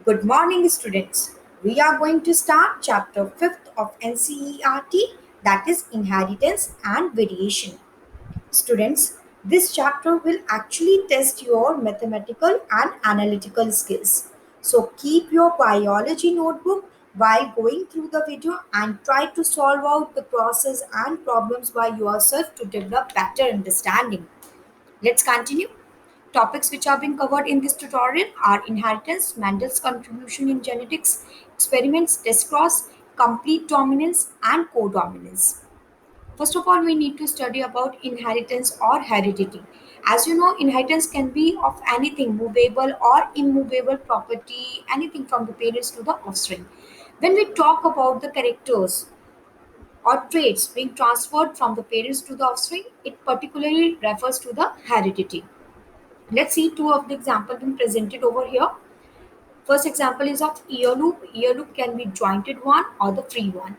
Good morning, students. We are going to start chapter 5th of NCERT, that is Inheritance and Variation. Students, this chapter will actually test your mathematical and analytical skills. So keep your biology notebook while going through the video and try to solve out the process and problems by yourself to develop better understanding. Let's continue. Topics which are being covered in this tutorial are inheritance, Mendel's contribution in genetics, experiments, test cross, complete dominance, and codominance. First of all, we need to study about inheritance or heredity. As you know, inheritance can be of anything, movable or immovable property, anything from the parents to the offspring. When we talk about the characters or traits being transferred from the parents to the offspring, it particularly refers to the heredity. Let's see two of the example being presented over here. First example is of ear loop. Ear loop can be jointed one or the free one.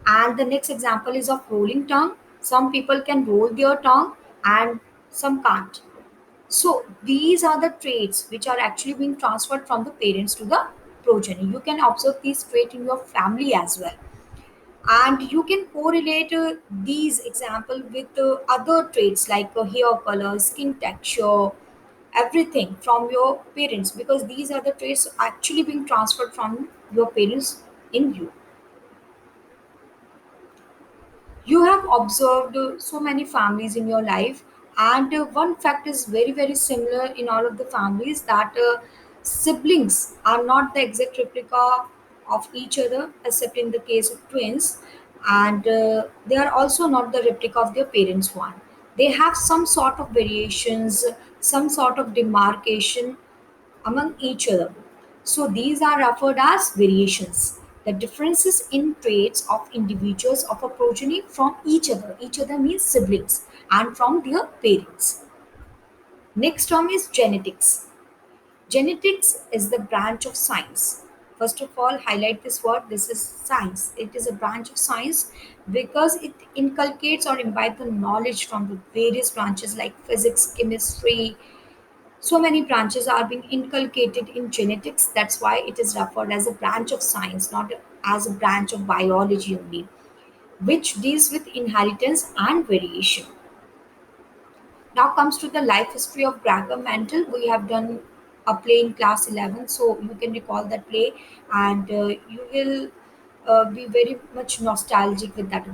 And the next example is of rolling tongue. Some people can roll their tongue and some can't. So these are the traits which are actually being transferred from the parents to the progeny. You can observe these traits in your family as well. And you can correlate these example with other traits like hair color, skin texture, everything from your parents, because these are the traits actually being transferred from your parents in you. You have observed so many families in your life, and one fact is very similar in all of the families, that siblings are not the exact replica of each other except in the case of twins, and they are also not the replica of their parents one. They have some sort of variations, some sort of demarcation among each other. So these are referred as variations. The differences in traits of individuals of a progeny from each other. Each other means siblings and from their parents. Next term is genetics. Genetics is the branch of science. First of all, highlight this word. This is science. It is a branch of science because it inculcates or imbibes the knowledge from the various branches like physics, chemistry. So many branches are being inculcated in genetics. That's why it is referred as a branch of science, not as a branch of biology only, which deals with inheritance and variation. Now comes to the life history of Graham Mendel. We have done a play in class 11, so you can recall that play, and you will be very much nostalgic with that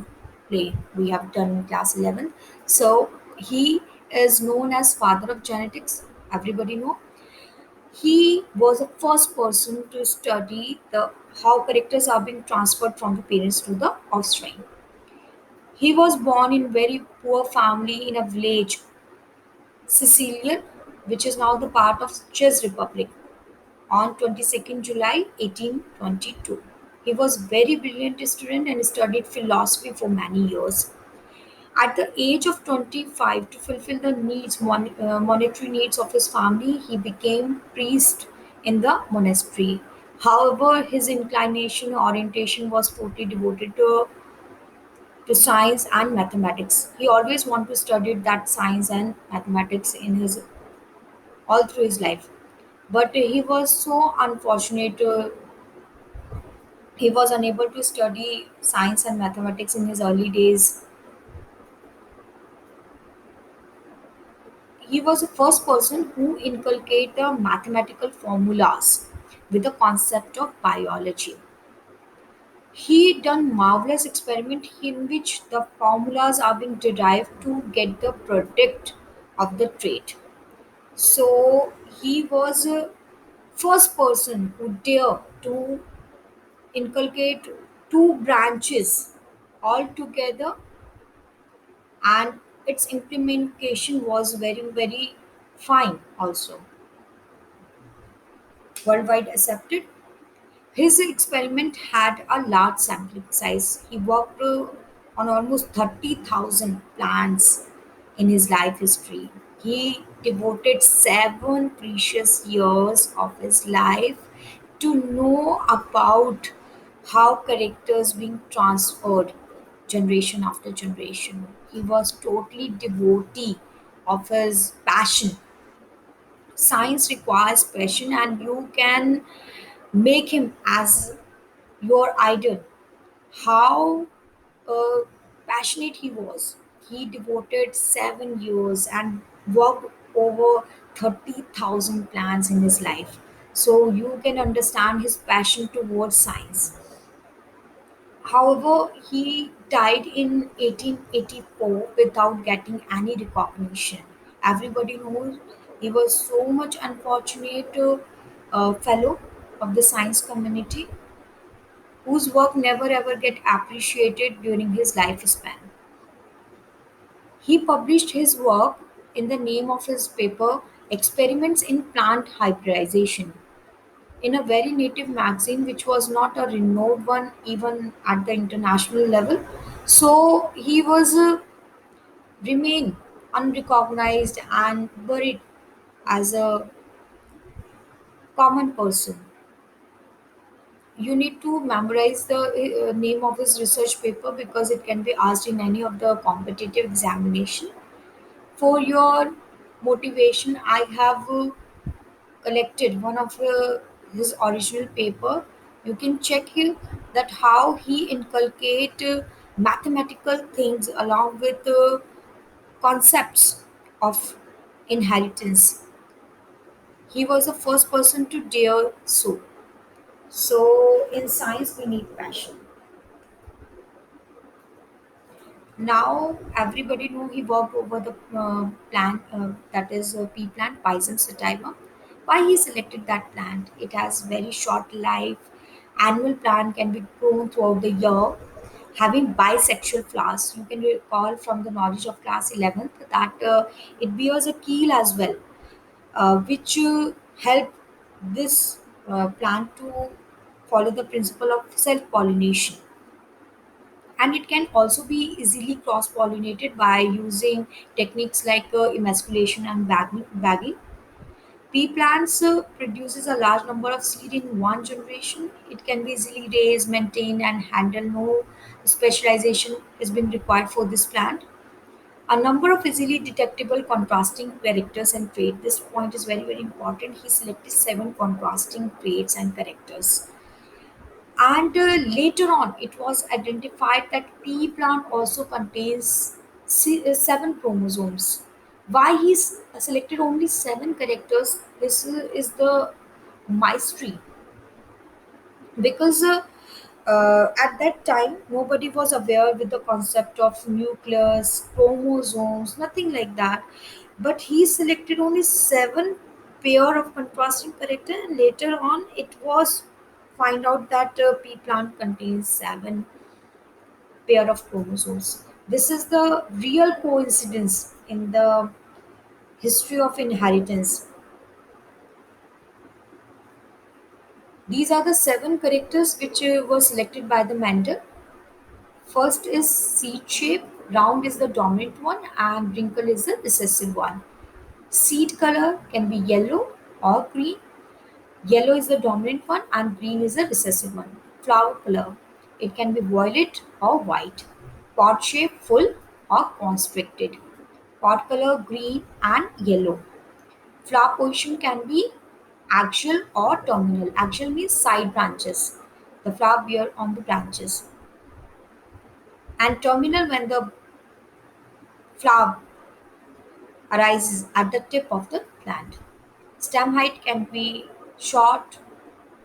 play we have done in class 11. So he is known as father of genetics. Everybody know he was the first person to study the how characters are being transferred from the parents to the offspring. He was born in very poor family in a village, Sicilian, which is now the part of Czech Republic, on 22nd July 1822. He was very brilliant student and studied philosophy for many years. At the age of 25, to fulfill the monetary needs of his family, he became priest in the monastery. However, his inclination orientation was totally devoted to science and mathematics. He always wanted to study that science and mathematics in his all through his life. But he was so unfortunate. He was unable to study science and mathematics in his early days. He was the first person who inculcated the mathematical formulas with the concept of biology. He done marvelous experiment in which the formulas are being derived to get the product of the trait. So he was a first person who dare to inculcate two branches all together, and its implementation was very fine also, worldwide accepted. His experiment had a large sampling size. He worked on almost 30,000 plants in his life history. He devoted 7 precious years of his life to know about how characters being transferred generation after generation. He was totally devotee of his passion. Science requires passion, and you can make him as your idol. How uh, passionate he was. He devoted 7 years and worked over 30,000 plants in his life. So you can understand his passion towards science. However, he died in 1884 without getting any recognition. Everybody knows he was so much unfortunate fellow of the science community whose work never ever get appreciated during his lifespan. He published his work in the name of his paper Experiments in Plant Hybridization in a very native magazine which was not a renowned one even at the international level. So he was remain unrecognized and buried as a common person. You need to memorize the name of his research paper because it can be asked in any of the competitive examination. For your motivation, I have collected one of his original paper. You can check him that how he inculcate mathematical things along with concepts of inheritance. He was the first person to dare so. So in science we need passion. Now everybody know he worked over the plant that is pea plant, Pisum sativa. Why he selected that plant? It has very short life. Annual plant can be grown throughout the year, having bisexual flowers. You can recall from the knowledge of class 11th that it bears a keel as well, which help this plant to follow the principle of self pollination, and it can also be easily cross pollinated by using techniques like emasculation and bagging. Pea plants produces a large number of seed in one generation. It can be easily raised, maintained, and handled. No specialization has been required for this plant. A number of easily detectable contrasting characters and traits. This point is very, very important. He selected 7 contrasting traits and characters. And later on, it was identified that pea plant also contains 7 chromosomes. Why he selected only 7 characters? This is the mystery, because at that time nobody was aware with the concept of nucleus, chromosomes, nothing like that. But he selected only 7 pair of contrasting character, and later on it was find out that pea plant contains 7 pair of chromosomes. This is the real coincidence in the history of inheritance. These are the 7 characters which were selected by the Mendel. First is seed shape. Round is the dominant one and wrinkle is the recessive one. Seed color can be yellow or green. Yellow is the dominant one and green is the recessive one. Flower color. It can be violet or white. Pod shape full or constricted. Pod color green and yellow. Flower position can be axial or terminal. Axial means side branches. The flower bear on the branches. And terminal when the flower arises at the tip of the plant. Stem height can be short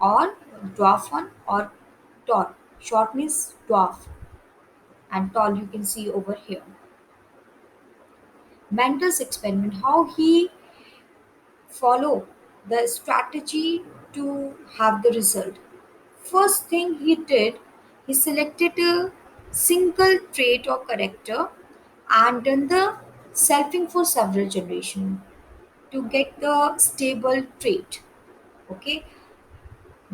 or dwarf one or tall. Short means dwarf and tall you can see over here. Mendel's experiment, how he follow the strategy to have the result. First thing he did, he selected a single trait or character and done the selfing for several generations to get the stable trait. Okay,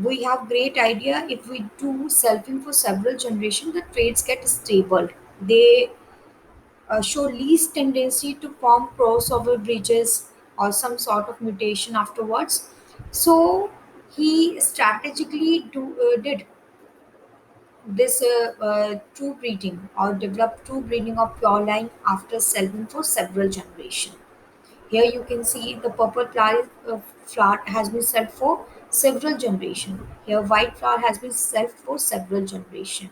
we have great idea if we do selfing for several generations, the traits get stable. They show least tendency to form crossover bridges or some sort of mutation afterwards. So he strategically did this true breeding or developed true breeding of pure line after selfing for several generations. Here you can see the purple flower has been set for several generations. Here white flower has been set for several generations.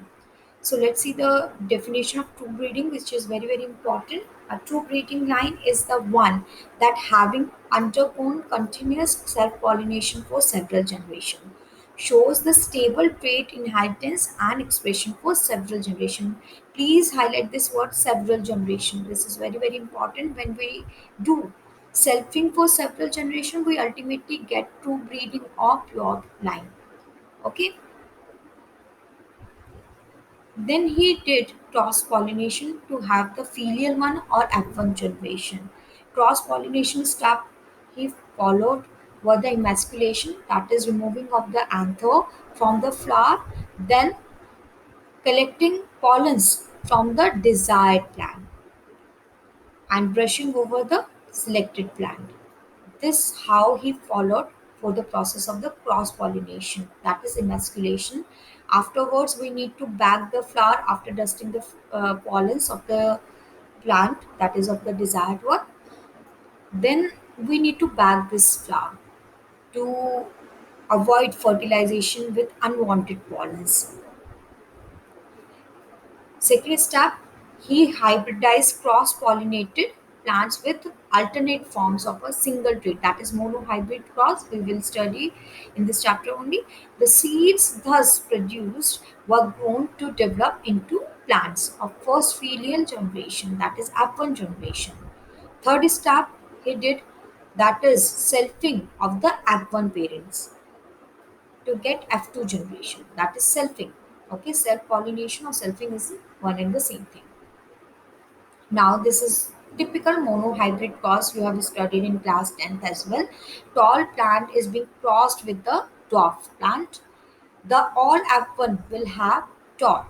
So let's see the definition of true breeding, which is very, very important. A true breeding line is the one that having undergone continuous self-pollination for several generations, shows the stable trait inheritance and expression for several generations. Please highlight this word several generations. This is very, very important. When we do selfing for several generations, we ultimately get true breeding or pure line. Okay. Then he did cross pollination to have the filial one or F1 generation. Cross pollination step he followed were the emasculation, that is removing of the anther from the flower, then collecting pollens from the desired plant and brushing over the selected plant. This how he followed for the process of the cross pollination, that is emasculation. Afterwards we need to bag the flower after dusting the pollens of the plant, that is of the desired one. Then we need to bag this flower to avoid fertilization with unwanted pollens. Second step, he hybridized cross-pollinated plants with alternate forms of a single trait, that is monohybrid cross. We will study in this chapter only. The seeds thus produced were grown to develop into plants of first filial generation, that is F1 generation. Third step he did, that is selfing of the F1 parents to get F2 generation, that is selfing. Okay, self pollination or selfing is one and the same thing. Now, this is typical monohybrid cross you have studied in class 10th as well. Tall plant is being crossed with the dwarf plant. The all F1 will have tall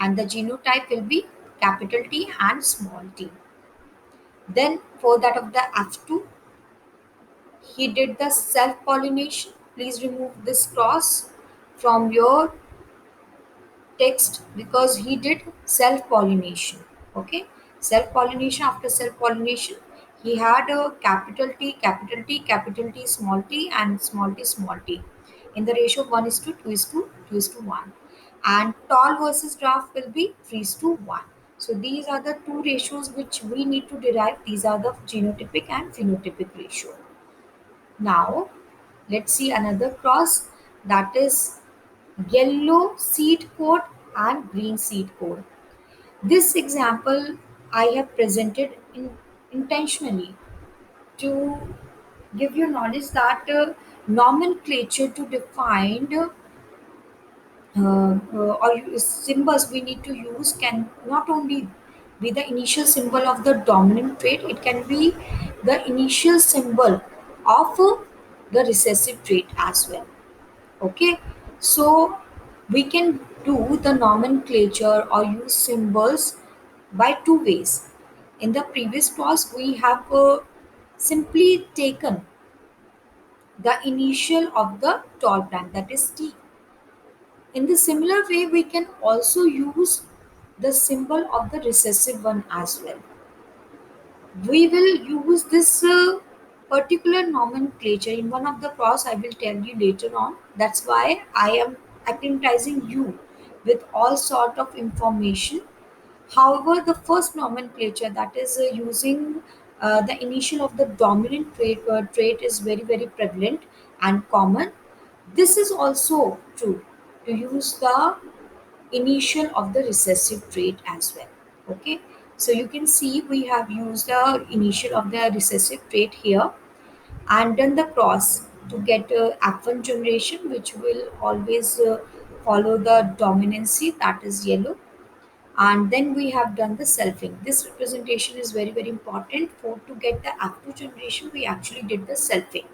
and the genotype will be capital T and small t. Then for that of the F2, he did the self pollination. Please remove this cross from your text because he did self pollination. Okay, self pollination. After self pollination, he had a capital T, capital T, capital T, and small t in the ratio of 1 is to 2 is to 2 is to 1. And tall versus dwarf will be 3 is to 1. So these are the two ratios which we need to derive. These are the genotypic and phenotypic ratio. Now let's see another cross, that is yellow seed coat and green seed coat. This example I have presented intentionally to give you knowledge that nomenclature to define symbols we need to use can not only be the initial symbol of the dominant trait, it can be the initial symbol of the recessive trait as well. Okay, so we can do the nomenclature or use symbols by two ways. In the previous class, we have simply taken the initial of the tall plant, that is T. In the similar way, we can also use the symbol of the recessive one as well. We will use this particular nomenclature in one of the class. I will tell you later on. That's why I am acclimatizing you with all sort of information. However, the first nomenclature, that is using the initial of the dominant trait is very, very prevalent and common. This is also true to use the initial of the recessive trait as well. Okay, so you can see we have used the initial of the recessive trait here and done the cross to get F1 generation, which will always follow the dominancy, that is yellow. And then we have done the selfing. This representation is very, very important. For to get the F2 generation, we actually did the selfing,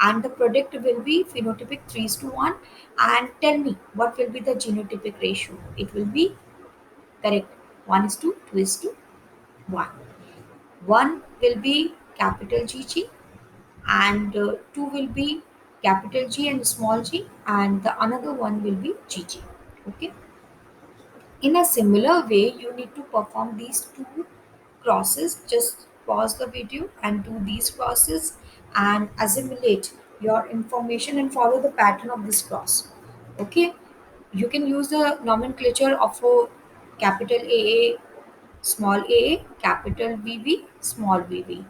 and the product will be phenotypic 3 is to 1. And tell me what will be the genotypic ratio. It will be correct, 1 is to 2 is to 1. One will be capital GG and two will be capital G and small g, and the another one will be GG. Okay, in a similar way you need to perform these two crosses just pause the video and do these process and assimilate your information and follow the pattern of this cross. Okay, you can use the nomenclature of a capital AA, small a, capital VV, small vv.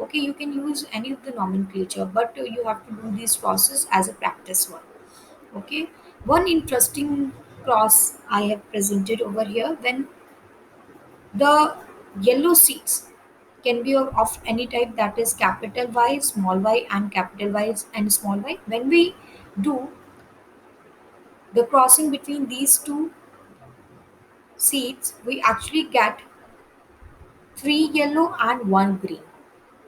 Okay, you can use any of the nomenclature, but you have to do this process as a practice one. Okay, one interesting cross I have presented over here: when the yellow seeds can be of any type, that is capital Y, small y, and capital Y and small y. When we do the crossing between these two seeds, we actually get three yellow and one green.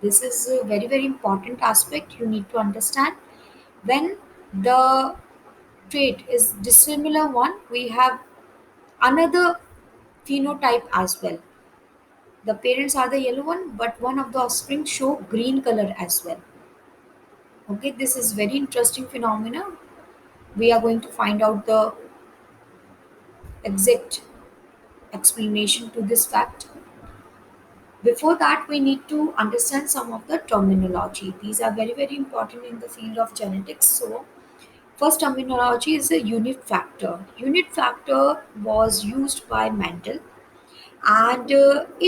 This is a very, very important aspect you need to understand. When the trait is dissimilar one, we have another phenotype as well. The parents are the yellow one, but one of the offspring show green color as well. Okay, this is very interesting phenomena. We are going to find out the exact explanation to this fact. Before that, we need to understand some of the terminology. These are very, very important in the field of genetics. So, first terminology is a unit factor. Unit factor was used by Mendel, and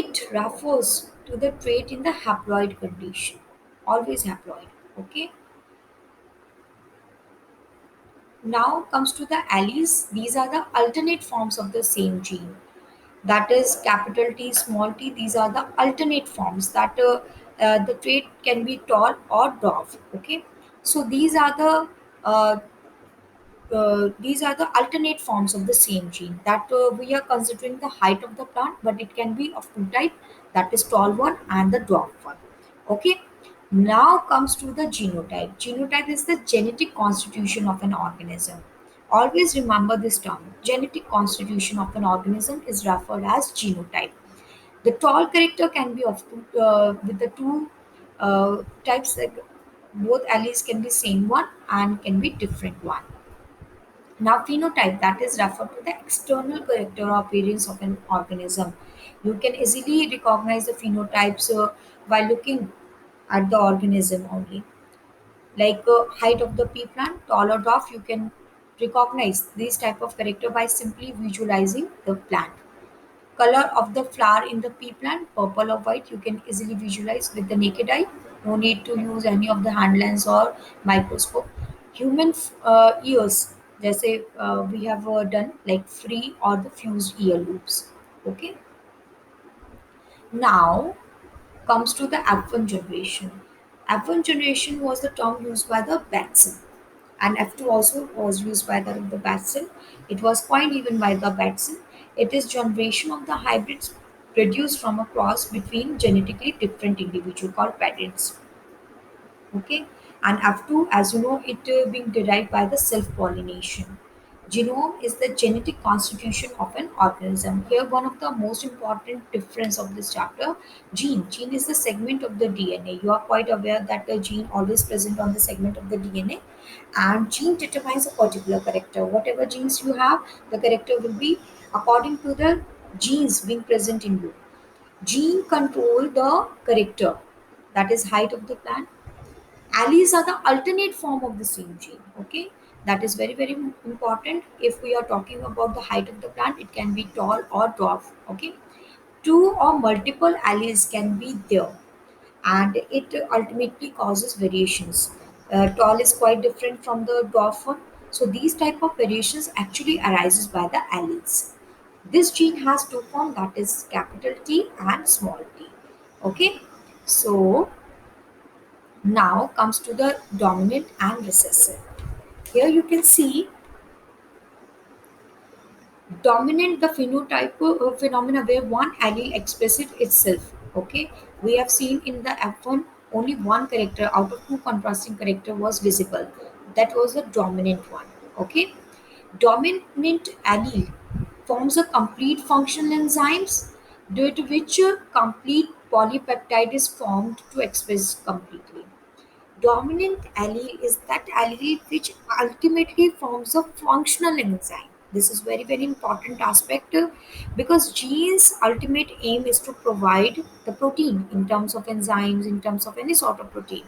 it refers to the trait in the haploid condition. Always haploid. Okay. Now comes to the alleles. These are the alternate forms of the same gene. That is capital T, small t. These are the alternate forms that the trait can be tall or dwarf. Okay. So uh, these are the alternate forms of the same gene that we are considering the height of the plant, but it can be of two type, that is tall one and the dwarf one. Okay. Now comes to the genotype. Genotype is the genetic constitution of an organism. Always remember this term. Genetic constitution of an organism is referred as genotype. The tall character can be of two, with the two types, like both alleles can be same one and can be different one. Now, phenotype, that is referred to the external character or appearance of an organism. You can easily recognize the phenotypes by looking at the organism only. Like height of the pea plant, tall or dwarf, you can recognize this type of character by simply visualizing the plant. Color of the flower in the pea plant, purple or white, you can easily visualize with the naked eye. No need to use any of the hand lens or microscope. Human ears, जैसे we have done like free or the fused ear loops. Okay. Now comes to the F1 generation. F1 generation was the term used by the Batson, and F2 also was used by the Batson. It was coined even by the Batson. It is generation of the hybrids produced from a cross between genetically different individual called parents. Okay, and F2, as you know, it being derived by the self-pollination. Genome is the genetic constitution of an organism. Here, one of the most important difference of this chapter: gene is the segment of the DNA. You are quite aware that the gene always present on the segment of the DNA, and gene determines a particular character. Whatever genes you have, the character will be according to the genes being present in you. Gene control the character, that is height of the plant. Alleles are the alternate form of the same gene. Okay, that is very, very important. If we are talking about the height of the plant, it can be tall or dwarf. Okay, two or multiple alleles can be there, and it ultimately causes variations. Tall is quite different from the dwarf one, so these type of variations actually arises by the alleles. This gene has two form, that is capital T and small t. Okay, so now comes to the dominant and recessive. Here you can see dominant, the phenotype phenomena where one allele expresses itself. Okay, we have seen in the F1 only one character out of two contrasting character was visible. That was the dominant one. Okay, dominant allele forms a complete functional enzymes due to which a complete polypeptide is formed to express completely. Dominant allele is that allele which ultimately forms a functional enzyme. This is very very important aspect, because genes ultimate aim is to provide the protein in terms of enzymes, in terms of any sort of protein.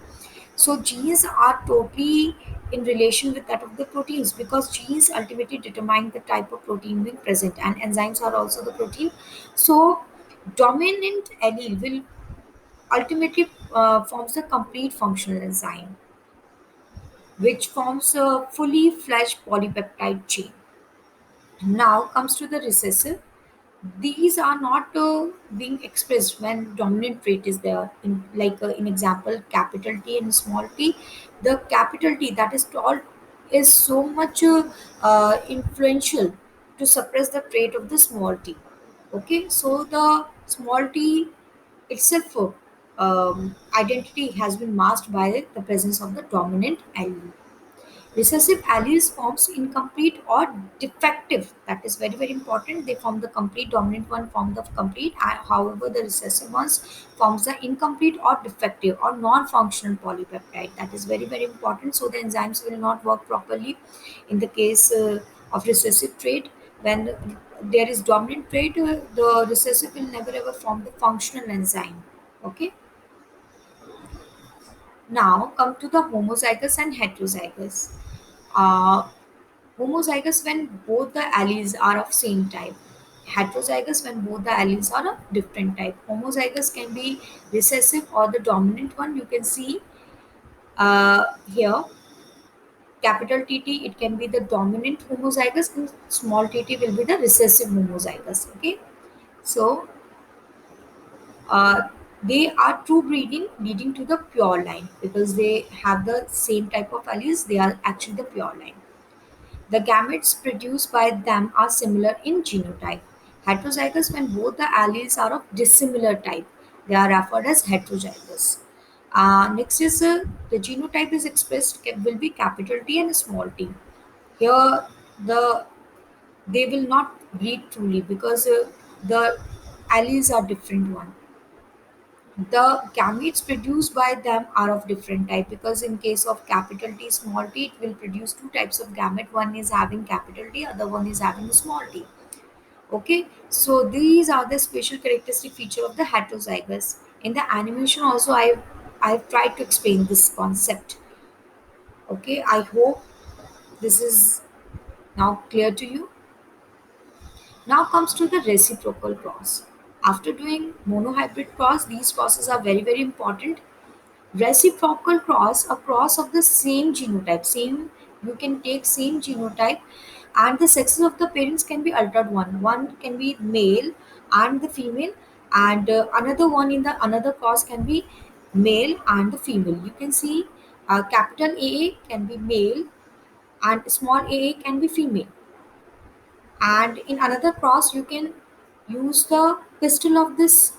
So genes are totally in relation with that of the proteins, because genes ultimately determine the type of protein being present, and enzymes are also the protein. So dominant allele will ultimately forms the complete functional enzyme, which forms a fully fledged polypeptide chain. Now comes to the recessive. These are not being expressed when dominant trait is there. In like in example, capital T and small t. The capital T, that is tall, is so much influential to suppress the trait of the small t. Okay, so the small t itself identity has been masked by the presence of the dominant allele. Recessive alleles forms incomplete or defective. That is very very important. They form the complete, dominant one form the complete. However, the recessive ones forms the incomplete or defective or non-functional polypeptide. That is very very important. So the enzymes will not work properly in the case of recessive trait. When there is dominant trait, the recessive will never ever form the functional enzyme. Okay. Now come to the homozygous and heterozygous. Uh, Homozygous when both the alleles are of same type. Heterozygous when both the alleles are of different type. Homozygous can be recessive or the dominant one. You can see here capital TT, it can be the dominant homozygous, and small tt will be the recessive homozygous. Okay, so uh, they are true breeding leading to the pure line, because they have the same type of alleles. They are actually the pure line. The gametes produced by them are similar in genotype. Heterozygous when both the alleles are of dissimilar type. They are referred as heterozygous. Next is the genotype is expressed will be capital T and small t. Here the they will not breed truly, because the alleles are different one. The gametes produced by them are of different type, because in case of capital T small t, it will produce two types of gamete. One is having capital T, other one is having small t. Okay, so these are the special characteristic feature of the heterozygous. In the animation also, I've tried to explain this concept. Okay, I hope this is now clear to you. Now comes to the reciprocal cross. After doing monohybrid cross, these crosses are very very important. Reciprocal cross, a cross of the same genotype, same, you can take same genotype, and the sexes of the parents can be altered. One can be male and the female, and another one in the another cross can be male and the female. You can see capital AA can be male and small aa can be female, and in another cross you can use the pistil of this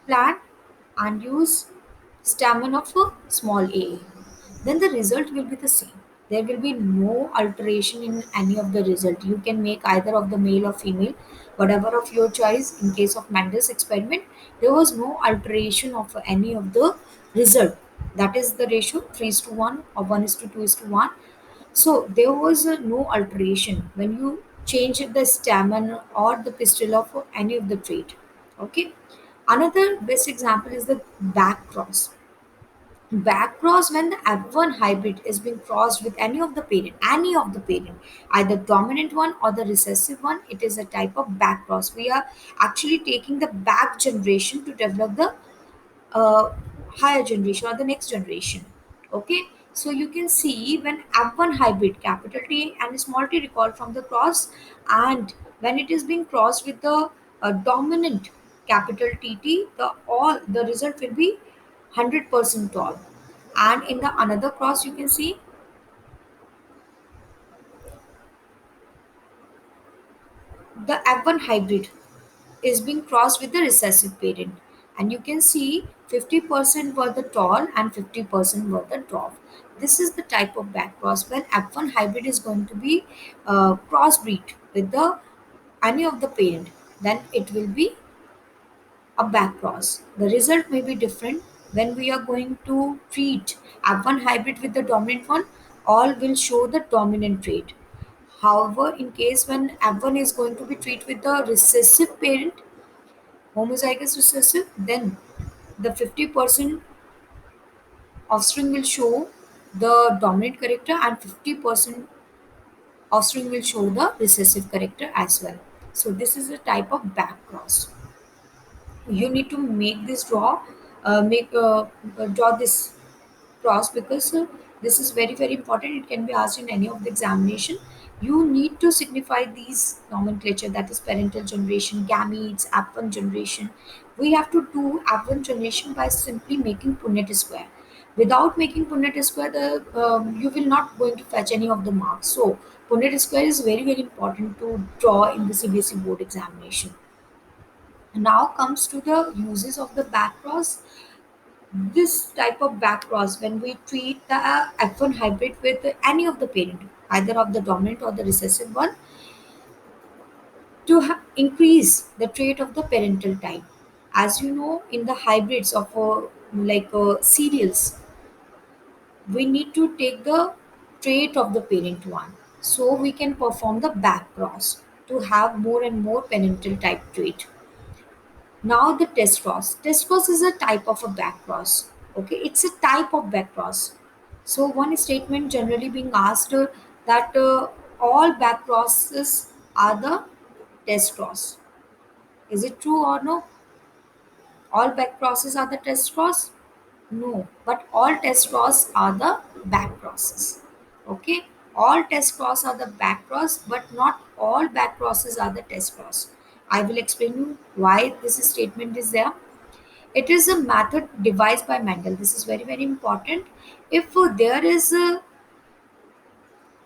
plant and use stamen of a small a, then the result will be the same. There will be no alteration in any of the result. You can make either of the male or female, whatever of your choice. In case of Mendel's experiment, there was no alteration of any of the result. That is the ratio 3 is to 1 or 1 is to 2 is to 1. So there was no alteration when you change the stamen or the pistil of any of the trait. Okay. Another best example is the back cross. Back cross when the F1 hybrid is being crossed with any of the parent, either dominant one or the recessive one, it is a type of back cross. We are actually taking the back generation to develop the uh, higher generation or the next generation. Okay, so you can see when F1 hybrid capital T and small t recall from the cross, and when it is being crossed with the dominant capital TT, the result will be 100% tall. And in the another cross, you can see the F1 hybrid is being crossed with the recessive parent, and you can see 50% were the tall and 50% were the dwarf. This is the type of back cross when F1 hybrid is going to be crossbreed with the any of the parent, then it will be a back cross. The result may be different when we are going to treat F1 hybrid with the dominant one. All will show the dominant trait. However, in case when F1 is going to be treated with the recessive parent, homozygous recessive, then the 50% offspring will show the dominant character and 50% offspring will show the recessive character as well. So this is a type of back cross. You need to make this make draw this cross because this is very very important. It can be asked in any of the examination. You need to signify these nomenclature, that is parental generation, gametes, F1 generation. We have to do F1 generation by simply making Punnett square. Without making Punnett square, you will not going to fetch any of the marks. So Punnett square is very very important to draw in the CBSE board examination. Now comes to the uses of the back cross. This type of back cross, when we treat the F1 hybrid with any of the parent, either of the dominant or the recessive one, to increase the trait of the parental type. As you know, in the hybrids of cereals, we need to take the trait of the parent one. So we can perform the back cross to have more and more parental type trait. Now the test cross. Test cross is a type of a back cross. Okay, it's a type of back cross. So one statement generally being asked that all back crosses are the test cross. Is it true or no? All back crosses are the test cross? No, but all test cross are the back crosses. Okay, all test cross are the back cross, but not all back crosses are the test cross. I will explain you why this statement is there. It is a method devised by Mendel. This is very, very important. If there is a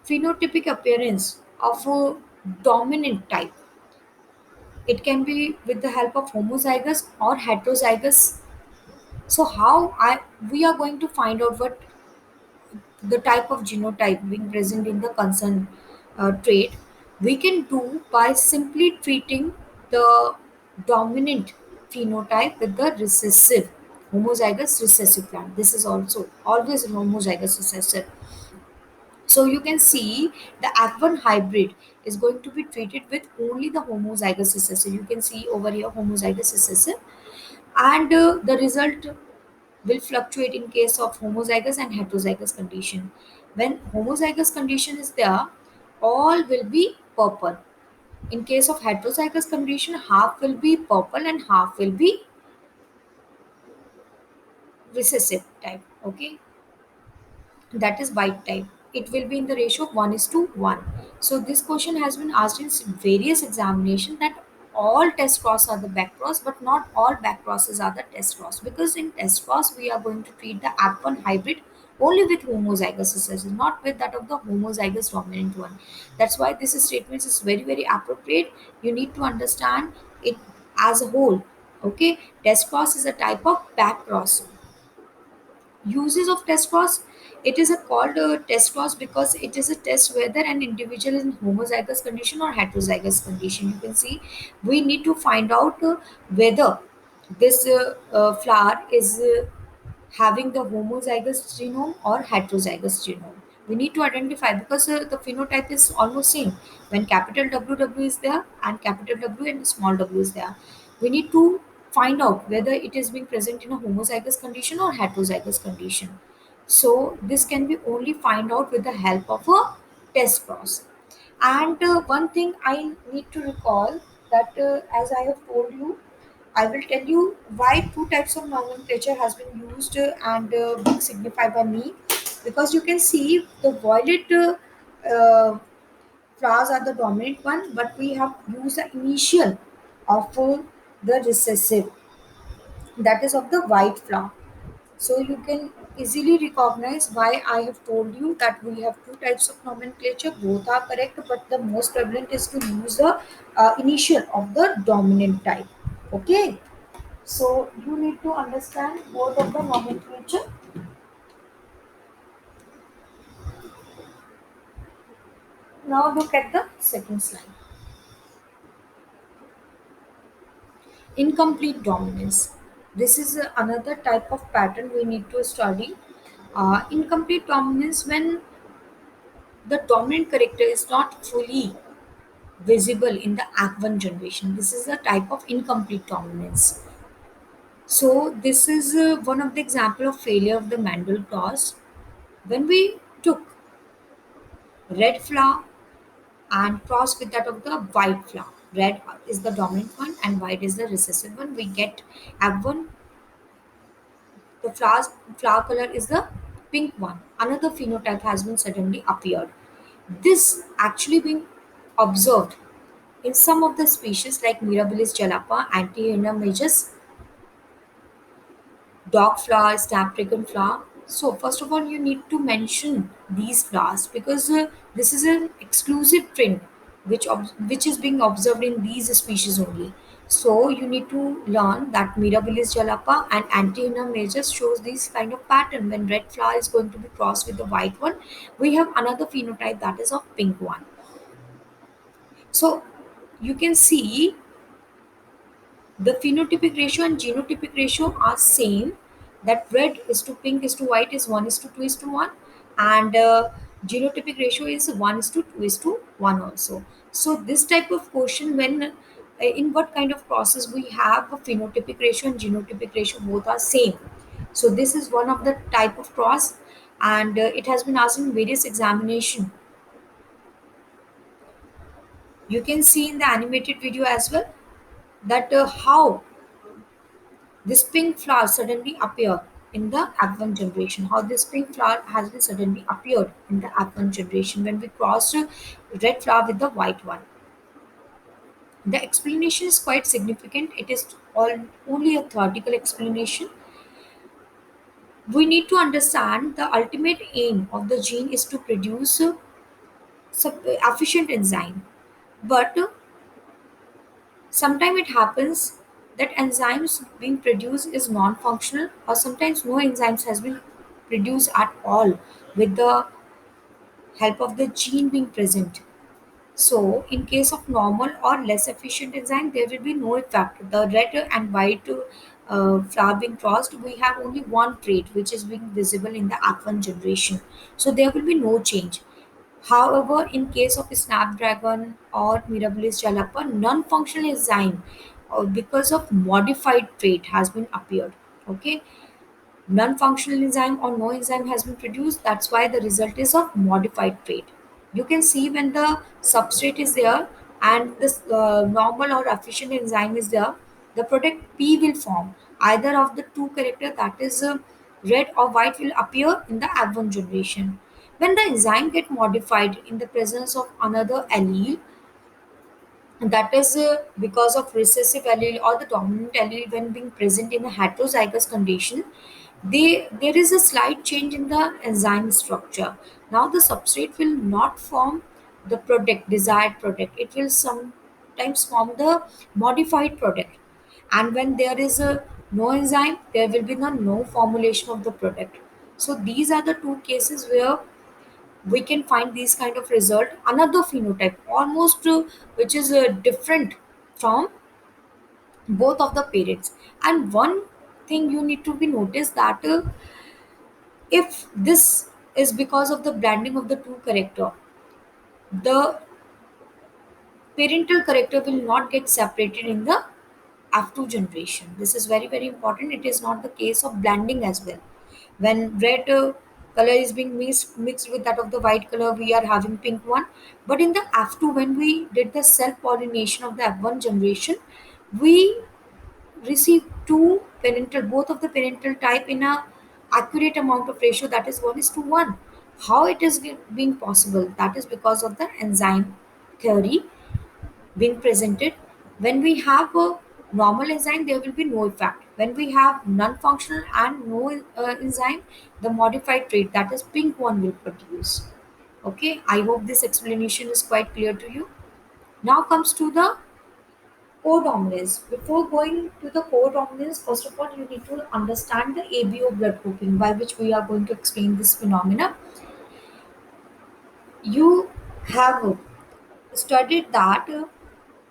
phenotypic appearance of a dominant type, it can be with the help of homozygous or heterozygous. So, we are going to find out what the type of genotype being present in the concerned trait, we can do by simply treating the dominant phenotype with the recessive homozygous recessive plant. This is also always homozygous recessive. So you can see the F1 hybrid is going to be treated with only the homozygous recessive. You can see over here homozygous recessive, and the result will fluctuate in case of homozygous and heterozygous condition. When homozygous condition is there, all will be purple. In case of heterozygous condition, half will be purple and half will be recessive type. Okay, that is white type. It will be in the ratio of 1 is to 1. So this question has been asked in various examination that all test cross are the back cross, but not all back crosses are the test cross, because in test cross we are going to treat the F1 hybrid only with homozygous recessive, not with that of the homozygous dominant one. That's why this statement is very very appropriate. You need to understand it as a whole. Okay, test cross is a type of back cross. Uses of test cross, it is a called a test cross because it is a test whether an individual is in homozygous condition or heterozygous condition. You can see we need to find out whether this flower is having the homozygous genome or heterozygous genome. We need to identify because the phenotype is almost same when capital WW is there and capital W and small w is there. We need to find out whether it is being present in a homozygous condition or heterozygous condition. So this can be only find out with the help of a test cross. And one thing I need to recall that as I have told you, I will tell you why two types of nomenclature has been used and being signified by me, because you can see the violet flowers are the dominant one, but we have used the initial of the recessive, that is of the white flower. So you can easily recognize why I have told you that we have two types of nomenclature. Both are correct, but the most prevalent is to use the initial of the dominant type. Okay. So you need to understand both of the nomenclature. Now look at the second slide. Incomplete dominance. This is another type of pattern we need to study. Incomplete dominance, when The dominant character is not fully visible in the Act 1 generation. This is a type of incomplete dominance. So this is one of the example of failure of the Mandel clause. When we took red flower and cross with that of the white flower, red is the dominant one and white is the recessive one, we get Act 1. The flower color is the pink one. Another phenotype has been suddenly appeared. This actually being observed in some of the species like Mirabilis jalapa, Antiena majus, dog flower, snapdragon flower. So first of all, you need to mention these flowers because this is an exclusive trend which is being observed in these species only. So you need to learn that Mirabilis jalapa and Antiena major shows this kind of pattern. When red flower is going to be crossed with the white one, we have another phenotype that is of pink one. So you can see the phenotypic ratio and genotypic ratio are same. That red is to pink is to white is 1 is to 2 is to 1, and genotypic ratio is 1 is to 2 is to 1 also. So this type of question, when in what kind of process we have a phenotypic ratio and genotypic ratio both are same. So this is one of the type of cross, and it has been asked in various examination. You can see in the animated video as well that how this pink flower suddenly appeared in the Act 1 generation. How this pink flower has been suddenly appeared in the Act 1 generation when we crossed a red flower with the white one. The explanation is quite significant. It is only a theoretical explanation. We need to understand the ultimate aim of the gene is to produce a efficient enzyme. But sometimes it happens that enzymes being produced is non-functional, or sometimes no enzymes has been produced at all with the help of the gene being present. So in case of normal or less efficient enzyme, there will be no effect. The red and white flower being crossed, we have only one trait which is being visible in the Act 1 generation. So there will be no change. However, in case of Snapdragon or Mirabilis jalapa, non-functional enzyme because of modified trait has been appeared. Okay, non-functional enzyme or no enzyme has been produced. That's why the result is of modified trait. You can see when the substrate is there and this normal or efficient enzyme is there, the product P will form. Either of the two character, that is red or white, will appear in the Act 1 generation. When the enzyme get modified in the presence of another allele, that is because of recessive allele or the dominant allele when being present in a heterozygous condition, there is a slight change in the enzyme structure. Now the substrate will not form the product, desired product. It will sometimes form the modified product. And when there is a no enzyme, there will be no formulation of the product. So these are the two cases where we can find these kind of result. Another phenotype almost which is different from both of the parents. And one thing you need to be noticed that if this is because of the blending of the two character, the parental character will not get separated in the F2 generation. This is very very important. It is not the case of blending as well. When red color is being mixed with that of the white color, we are having pink one. But in the F2, when we did the self pollination of the F1 generation, we receive two parental, both of the parental type in a accurate amount of ratio, that is 1 is to 1. How it is being possible? That is because of the enzyme theory being presented. When we have a normal enzyme, there will be no effect. When we have non-functional and no enzyme, the modified trait, that is pink one, will produce. Okay, I hope this explanation is quite clear to you. Now comes to the codominance. Before going to the codominance, first of all, you need to understand the ABO blood grouping, by which we are going to explain this phenomena. You have studied that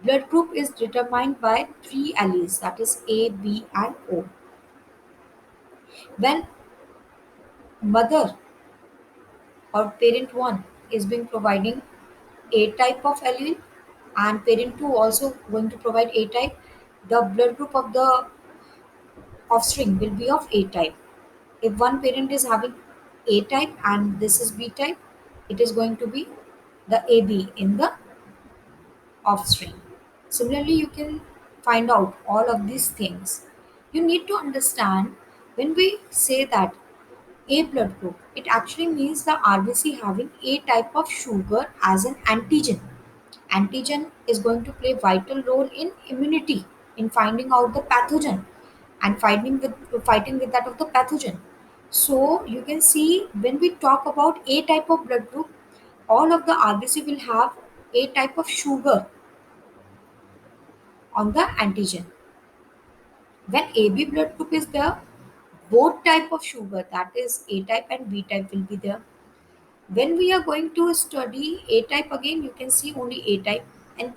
blood group is determined by three alleles, that is A, B, and O. When mother or parent 1 is being providing A type of allele and parent 2 also going to provide A type, the blood group of the offspring will be of A type. If one parent is having A type and this is B type, it is going to be the AB in the offspring. Similarly, you can find out all of these things. You need to understand when we say that A blood group, it actually means the RBC having A type of sugar as an antigen. Antigen is going to play vital role in immunity, in finding out the pathogen and fighting with that of the pathogen. So you can see when we talk about A type of blood group, all of the RBC will have A type of sugar on the antigen. When AB blood group is there, both type of sugar, that is A type and B type, will be there. When we are going to study A type, again you can see only A type, and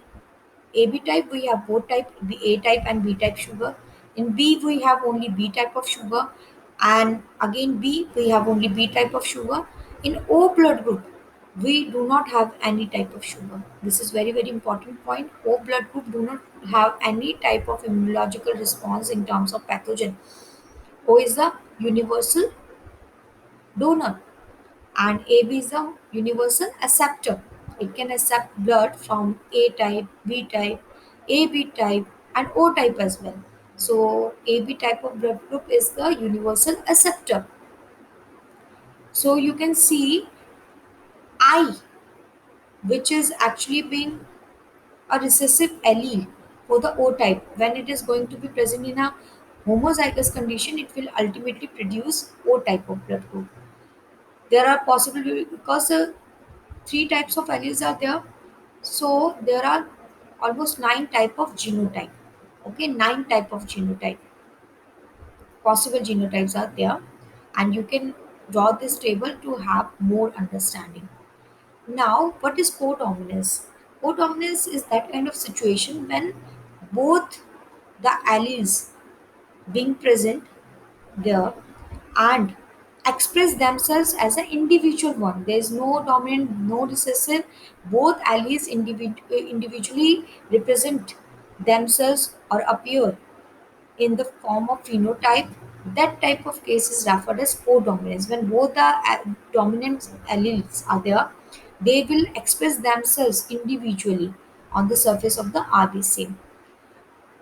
AB type we have both type, the A type and B type sugar. In B we have only B type of sugar, and again B we have only B type of sugar. In O blood group we do not have any type of sugar. This is very important point. O blood group do not have any type of immunological response in terms of pathogen. O is the universal donor and AB is a universal acceptor. It can accept blood from A type, B type, AB type, and O type as well. So AB type of blood group is the universal acceptor. So you can see I, which is actually being a recessive allele for the O type. When it is going to be present in a homozygous condition, it will ultimately produce O type of blood group. There are possible because three types of alleles are there. So there are almost nine type of genotype. Okay, nine type of genotype. Possible genotypes are there, and you can draw this table to have more understanding. Now, what is codominance? Codominance is that kind of situation when both the alleles being present there and express themselves as an individual one. There is no dominant, no recessive. Both alleles individually represent themselves or appear in the form of phenotype. That type of case is referred as codominance. When both the dominant alleles are there, they will express themselves individually on the surface of the RBC.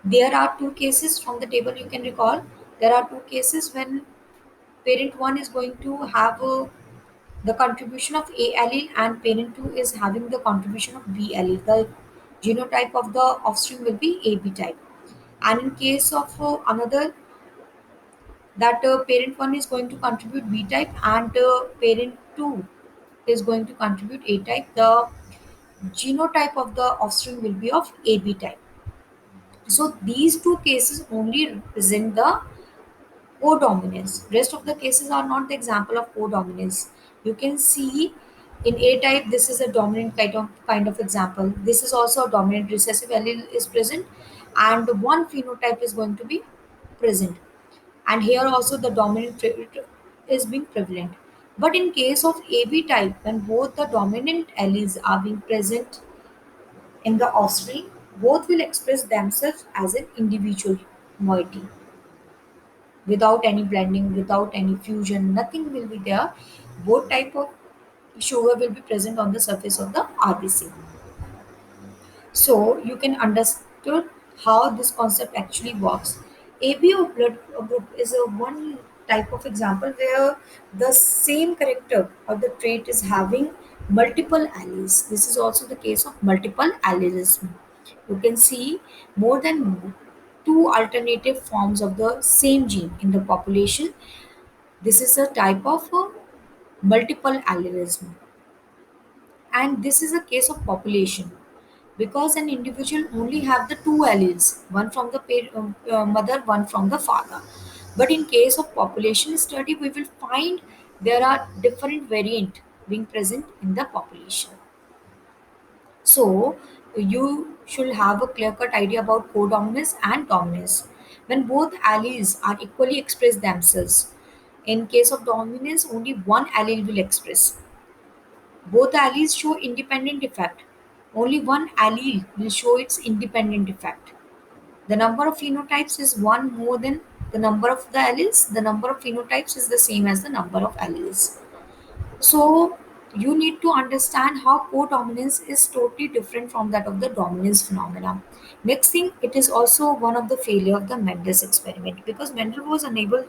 There are two cases from the table you can recall. There are two cases when parent 1 is going to have the contribution of A allele and parent 2 is having the contribution of B allele. The genotype of the offspring will be AB type. And in case of another, that parent 1 is going to contribute B type and parent 2 is going to contribute A type, the genotype of the offspring will be of AB type. So these two cases only represent the codominance. Rest of the cases are not the example of codominance. You can see in A type, this is a dominant kind of example. This is also a dominant recessive allele is present, and one phenotype is going to be present. And here also the dominant is being prevalent. But in case of AB type, when both the dominant alleles are being present in the offspring, both will express themselves as an individual moiety without any blending, without any fusion, nothing will be there. Both type of sugar will be present on the surface of the RBC. So you can understood how this concept actually works. ABO blood group is a one type of example where the same character or the trait is having multiple alleles. This is also the case of multiple allelism. You can see more than two alternative forms of the same gene in the population. This is a type of multiple allelism, and this is a case of population because an individual only have the two alleles, one from the mother, one from the father. But in case of population study, we will find there are different variant being present in the population. So you should have a clear cut idea about codominance and dominance. When both alleles are equally express themselves, in case of dominance, only one allele will express. Both alleles show independent effect. Only one allele will show its independent effect. The number of phenotypes is one more than the number of the alleles. The number of phenotypes is the same as the number of alleles. So you need to understand how codominance is totally different from that of the dominance phenomena. Next thing, it is also one of the failure of the Mendel's experiment, because Mendel was unable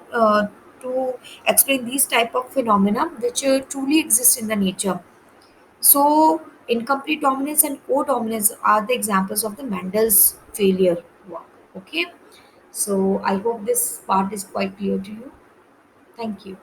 to explain these type of phenomena which truly exist in the nature. So incomplete dominance and codominance are the examples of the Mendel's failure work. Okay, so I hope this part is quite clear to you. Thank you.